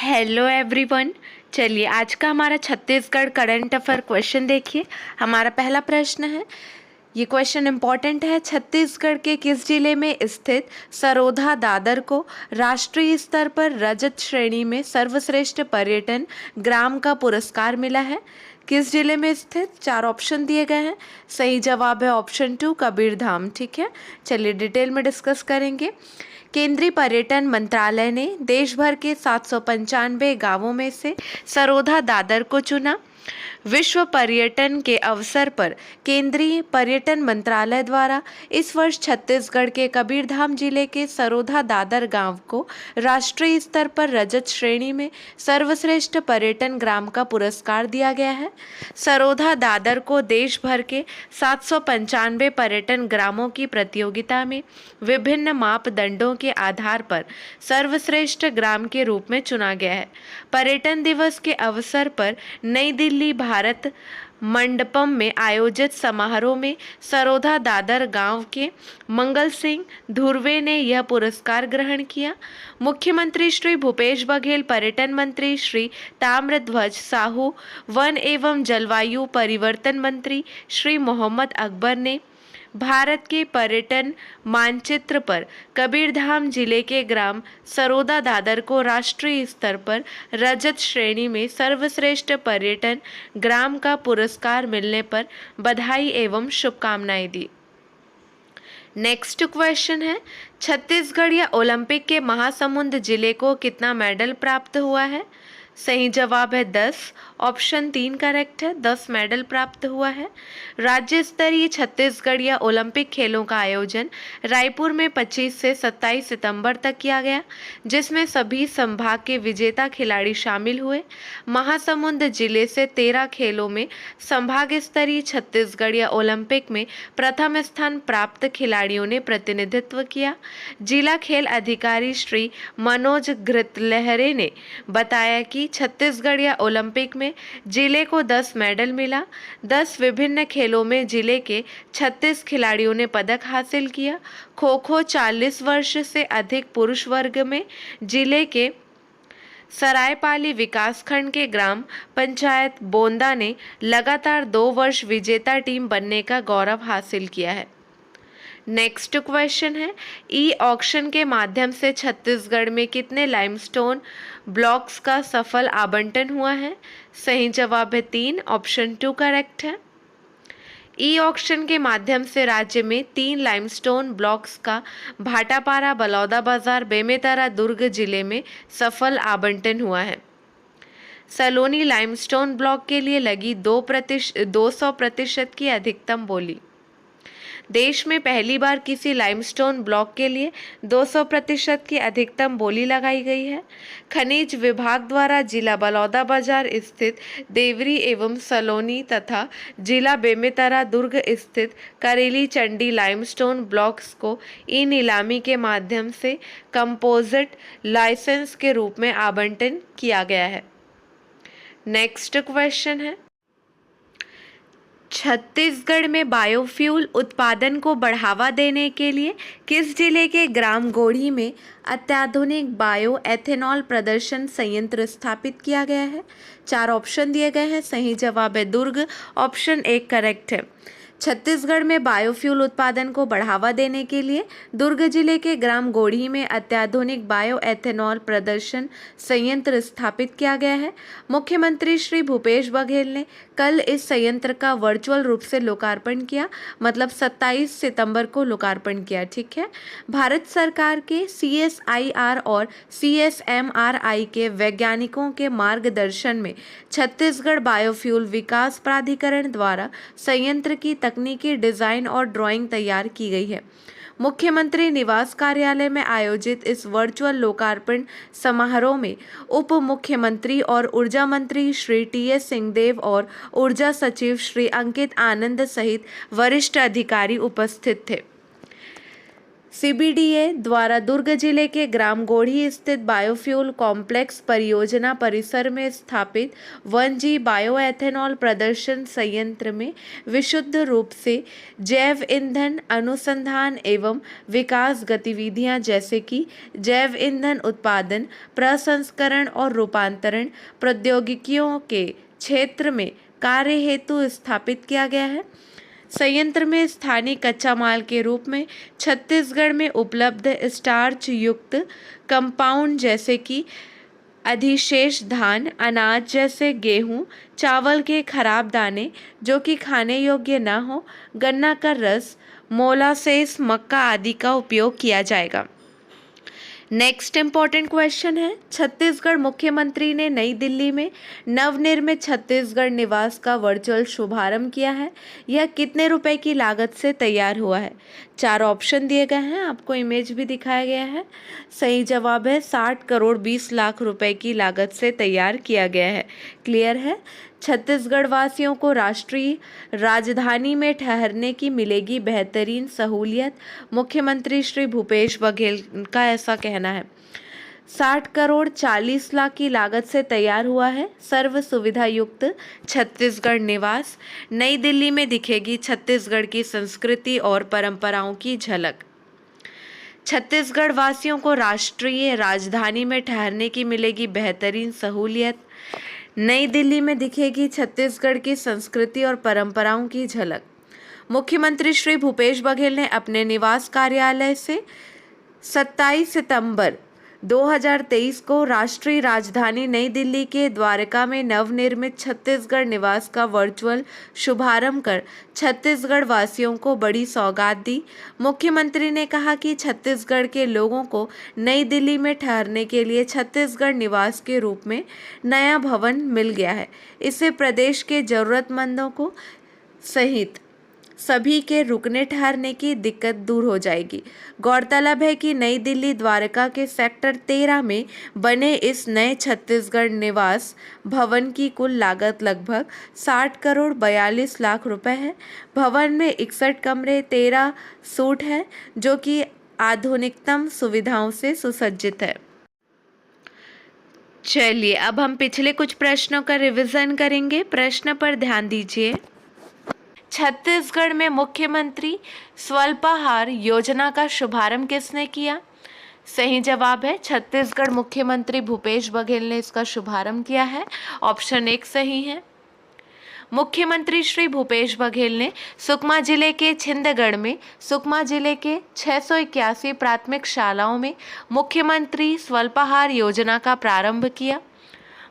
Hello everyone. चलिए आज का हमारा छत्तीसगढ़ करंट अफेयर क्वेश्चन देखिए। हमारा पहला प्रश्न है, ये क्वेश्चन इम्पॉर्टेंट है। छत्तीसगढ़ के किस जिले में स्थित सरोधा दादर को राष्ट्रीय स्तर पर रजत श्रेणी में सर्वश्रेष्ठ पर्यटन ग्राम का पुरस्कार मिला है? किस जिले में स्थित? 4 ऑप्शन दिए गए हैं। सही जवाब है ऑप्शन 2 कबीरधाम। ठीक है, चलिए डिटेल में डिस्कस करेंगे। केंद्रीय पर्यटन मंत्रालय ने देश भर के 795 गांवों में से सरोधा दादर को चुना। विश्व पर्यटन के अवसर पर केंद्रीय पर्यटन मंत्रालय द्वारा इस वर्ष छत्तीसगढ़ के कबीरधाम जिले के सरोधा दादर गांव को राष्ट्रीय स्तर पर रजत श्रेणी में सर्वश्रेष्ठ पर्यटन ग्राम का पुरस्कार दिया गया है। सरोधा दादर को देश भर के 795 पर्यटन ग्रामों की प्रतियोगिता में विभिन्न मापदंडों के आधार पर सर्वश्रेष्ठ ग्राम के रूप में चुना गया है। पर्यटन दिवस के अवसर पर नई दिल्ली भारत मंडपम में आयोजित समारोह में सरोधा दादर गांव के मंगल सिंह धुर्वे ने यह पुरस्कार ग्रहण किया। मुख्यमंत्री श्री भूपेश बघेल, पर्यटन मंत्री श्री ताम्रध्वज साहू, वन एवं जलवायु परिवर्तन मंत्री श्री मोहम्मद अकबर ने भारत के पर्यटन मानचित्र पर कबीरधाम जिले के ग्राम सरोदा दादर को राष्ट्रीय स्तर पर रजत श्रेणी में सर्वश्रेष्ठ पर्यटन ग्राम का पुरस्कार मिलने पर बधाई एवं शुभकामनाएं दी। नेक्स्ट क्वेश्चन है, छत्तीसगढ़ या ओलंपिक के महासमुंद जिले को कितना मेडल प्राप्त हुआ है? सही जवाब है 10। ऑप्शन 3 करेक्ट है, 10 मेडल प्राप्त हुआ है। राज्य स्तरीय छत्तीसगढ़ या ओलंपिक खेलों का आयोजन रायपुर में 25 से 27 सितंबर तक किया गया, जिसमें सभी संभाग के विजेता खिलाड़ी शामिल हुए। महासमुंद जिले से 13 खेलों में संभाग स्तरीय छत्तीसगढ़ या ओलंपिक में प्रथम स्थान प्राप्त खिलाड़ियों ने प्रतिनिधित्व किया। जिला खेल अधिकारी श्री मनोज घृतलहरे ने बताया कि छत्तीसगढ़ या ओलंपिक में जिले को 10 मेडल मिला। 10 विभिन्न खेलों में जिले के 36 खिलाड़ियों ने पदक हासिल किया। खो खो 40 वर्ष से अधिक पुरुष वर्ग में जिले के सरायपाली विकासखंड के ग्राम पंचायत बोंदा ने लगातार 2 वर्ष विजेता टीम बनने का गौरव हासिल किया है। नेक्स्ट क्वेश्चन है, ई ऑक्शन के माध्यम से छत्तीसगढ़ में कितने लाइमस्टोन ब्लॉक्स का सफल आवंटन हुआ है? सही जवाब है 3। ऑप्शन 2 करेक्ट है। ई ऑक्शन के माध्यम से राज्य में 3 लाइमस्टोन ब्लॉक्स का भाटापारा, बलौदाबाजार, बेमेतरा, दुर्ग जिले में सफल आवंटन हुआ है। सलोनी लाइमस्टोन ब्लॉक के लिए लगी 200% की अधिकतम बोली। देश में पहली बार किसी लाइमस्टोन ब्लॉक के लिए 200% की अधिकतम बोली लगाई गई है। खनिज विभाग द्वारा जिला बलौदाबाजार स्थित देवरी एवं सलोनी तथा जिला बेमेतरा दुर्ग स्थित करेली चंडी लाइमस्टोन ब्लॉक्स को ई नीलामी के माध्यम से कंपोजिट लाइसेंस के रूप में आवंटन किया गया है। नेक्स्ट क्वेश्चन है, छत्तीसगढ़ में बायोफ्यूल उत्पादन को बढ़ावा देने के लिए किस जिले के ग्राम गोढ़ी में अत्याधुनिक बायो एथेनॉल प्रदर्शन संयंत्र स्थापित किया गया है? 4 ऑप्शन दिए गए हैं। सही जवाब है दुर्ग। ऑप्शन 1 करेक्ट है। छत्तीसगढ़ में बायोफ्यूल उत्पादन को बढ़ावा देने के लिए दुर्ग जिले के ग्राम गोढ़ी में अत्याधुनिक बायो एथेनॉल प्रदर्शन संयंत्र स्थापित किया गया है। मुख्यमंत्री श्री भूपेश बघेल ने कल इस संयंत्र का वर्चुअल रूप से लोकार्पण किया, मतलब 27 सितंबर को लोकार्पण किया। ठीक है, भारत सरकार के CSIR और CSMRI के वैज्ञानिकों के मार्गदर्शन में छत्तीसगढ़ बायोफ्यूल विकास प्राधिकरण द्वारा संयंत्र की तकनीकी डिजाइन और ड्राइंग तैयार की गई है। मुख्यमंत्री निवास कार्यालय में आयोजित इस वर्चुअल लोकार्पण समारोह में उप मुख्यमंत्री और ऊर्जा मंत्री श्री TS सिंहदेव और ऊर्जा सचिव श्री अंकित आनंद सहित वरिष्ठ अधिकारी उपस्थित थे। सीबीडीए द्वारा दुर्ग जिले के ग्राम गोढ़ी स्थित बायोफ्यूल कॉम्प्लेक्स परियोजना परिसर में स्थापित 1G बायोएथेनॉल प्रदर्शन संयंत्र में विशुद्ध रूप से जैव ईंधन अनुसंधान एवं विकास गतिविधियां जैसे कि जैव ईंधन उत्पादन, प्रसंस्करण और रूपांतरण प्रौद्योगिकियों के क्षेत्र में कार्य हेतु स्थापित किया गया है। संयंत्र में स्थानीय कच्चा माल के रूप में छत्तीसगढ़ में उपलब्ध स्टार्च युक्त कंपाउंड जैसे कि अधिशेष धान, अनाज जैसे गेहूं, चावल के खराब दाने जो कि खाने योग्य न हो, गन्ना का रस, मोलासेस, मक्का आदि का उपयोग किया जाएगा। नेक्स्ट इम्पॉर्टेंट क्वेश्चन है, छत्तीसगढ़ मुख्यमंत्री ने नई दिल्ली में नवनिर्मित छत्तीसगढ़ निवास का वर्चुअल शुभारंभ किया है। यह कितने रुपए की लागत से तैयार हुआ है? 4 ऑप्शन दिए गए हैं, आपको इमेज भी दिखाया गया है। सही जवाब है 60 करोड़ 20 लाख रुपए की लागत से तैयार किया गया है। क्लियर है? छत्तीसगढ़ वासियों को राष्ट्रीय राजधानी में ठहरने की मिलेगी बेहतरीन सहूलियत, मुख्यमंत्री श्री भूपेश बघेल का ऐसा कहना है। 60 करोड़ 40 लाख की लागत से तैयार हुआ है सर्व सुविधा युक्त छत्तीसगढ़ निवास। नई दिल्ली में दिखेगी छत्तीसगढ़ की संस्कृति और परंपराओं की झलक। छत्तीसगढ़ वासियों को राष्ट्रीय राजधानी में ठहरने की मिलेगी बेहतरीन सहूलियत। नई दिल्ली में दिखेगी छत्तीसगढ़ की संस्कृति और परंपराओं की झलक। मुख्यमंत्री श्री भूपेश बघेल ने अपने निवास कार्यालय से 27 सितंबर 2023 को राष्ट्रीय राजधानी नई दिल्ली के द्वारका में नवनिर्मित छत्तीसगढ़ निवास का वर्चुअल शुभारंभ कर छत्तीसगढ़ वासियों को बड़ी सौगात दी। मुख्यमंत्री ने कहा कि छत्तीसगढ़ के लोगों को नई दिल्ली में ठहरने के लिए छत्तीसगढ़ निवास के रूप में नया भवन मिल गया है। इससे प्रदेश के जरूरतमंदों को सहित सभी के रुकने ठहरने की दिक्कत दूर हो जाएगी। गौरतलब है कि नई दिल्ली द्वारका के सेक्टर 13 में बने इस नए छत्तीसगढ़ निवास भवन की कुल लागत लगभग 60 करोड़ 42 लाख रुपए है। भवन में 61 कमरे 13 सूट है जो कि आधुनिकतम सुविधाओं से सुसज्जित है। चलिए अब हम पिछले कुछ प्रश्नों का रिवीजन करेंगे। प्रश्न पर ध्यान दीजिए। छत्तीसगढ़ में मुख्यमंत्री स्वल्पाहार योजना का शुभारंभ किसने किया? सही जवाब है छत्तीसगढ़ मुख्यमंत्री भूपेश बघेल ने इसका शुभारंभ किया है। ऑप्शन 1 सही है। मुख्यमंत्री श्री भूपेश बघेल ने सुकमा जिले के छिंदगढ़ में सुकमा जिले के 681 प्राथमिक शालाओं में मुख्यमंत्री स्वल्पाहार योजना का प्रारंभ किया।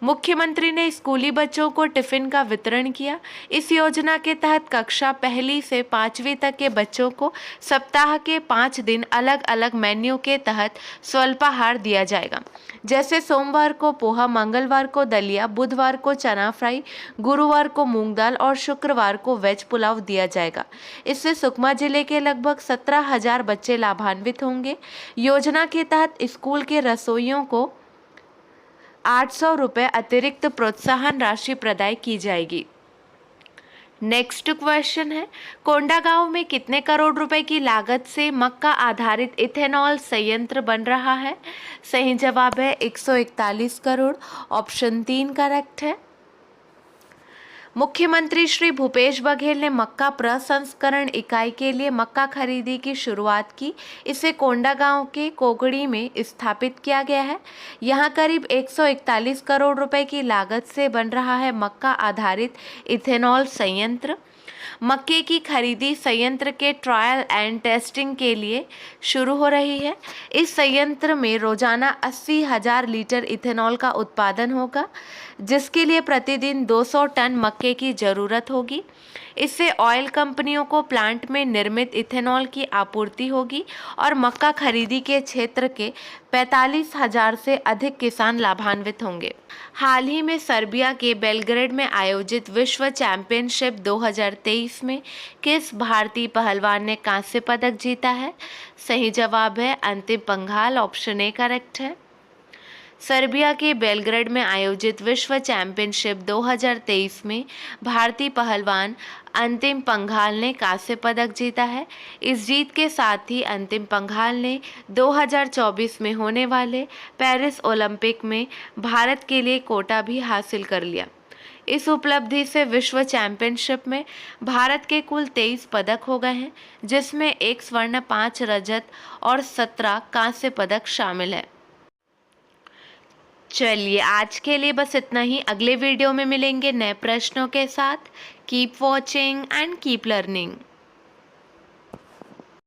मुख्यमंत्री ने स्कूली बच्चों को टिफिन का वितरण किया। इस योजना के तहत कक्षा 1 से 5वीं तक के बच्चों को सप्ताह के 5 दिन अलग अलग मेन्यू के तहत स्वल्पाहार दिया जाएगा, जैसे सोमवार को पोहा, मंगलवार को दलिया, बुधवार को चना फ्राई, गुरुवार को मूंग दाल और शुक्रवार को वेज पुलाव दिया जाएगा। इससे सुकमा जिले के लगभग 17,000 बच्चे लाभान्वित होंगे। योजना के तहत स्कूल के रसोइयों को 800 रुपये अतिरिक्त प्रोत्साहन राशि प्रदान की जाएगी। नेक्स्ट क्वेश्चन है, कोंडागांव में कितने करोड़ रुपए की लागत से मक्का आधारित इथेनॉल संयंत्र बन रहा है? सही जवाब है 141 करोड़। ऑप्शन 3 करेक्ट है। मुख्यमंत्री श्री भूपेश बघेल ने मक्का प्रसंस्करण इकाई के लिए मक्का खरीदी की शुरुआत की। इसे कोंडागांव के कोगड़ी में स्थापित किया गया है। यहाँ करीब 141 करोड़ रुपए की लागत से बन रहा है मक्का आधारित इथेनॉल संयंत्र। मक्के की खरीदी संयंत्र के ट्रायल एंड टेस्टिंग के लिए शुरू हो रही है। इस संयंत्र में रोजाना 80,000 लीटर इथेनॉल का उत्पादन होगा, जिसके लिए प्रतिदिन 200 टन मक्के की ज़रूरत होगी। इससे ऑयल कंपनियों को प्लांट में निर्मित इथेनॉल की आपूर्ति होगी और मक्का खरीदी के क्षेत्र के 45,000 से अधिक किसान लाभान्वित होंगे। हाल ही में सर्बिया के बेलग्रेड में आयोजित विश्व चैंपियनशिप 2023 में किस भारतीय पहलवान ने कांस्य पदक जीता है? सही जवाब है अंतिम पंघाल। ऑप्शन ए करेक्ट है। सर्बिया के बेलग्रेड में आयोजित विश्व चैंपियनशिप 2023 में भारतीय पहलवान अंतिम पंघाल ने कांस्य पदक जीता है। इस जीत के साथ ही अंतिम पंघाल ने 2024 में होने वाले पेरिस ओलंपिक में भारत के लिए कोटा भी हासिल कर लिया। इस उपलब्धि से विश्व चैंपियनशिप में भारत के कुल 23 पदक हो गए हैं, जिसमें 1 स्वर्ण, 5 रजत और 17 कांस्य पदक शामिल है। चलिए आज के लिए बस इतना ही। अगले वीडियो में मिलेंगे नए प्रश्नों के साथ। Keep watching and keep learning.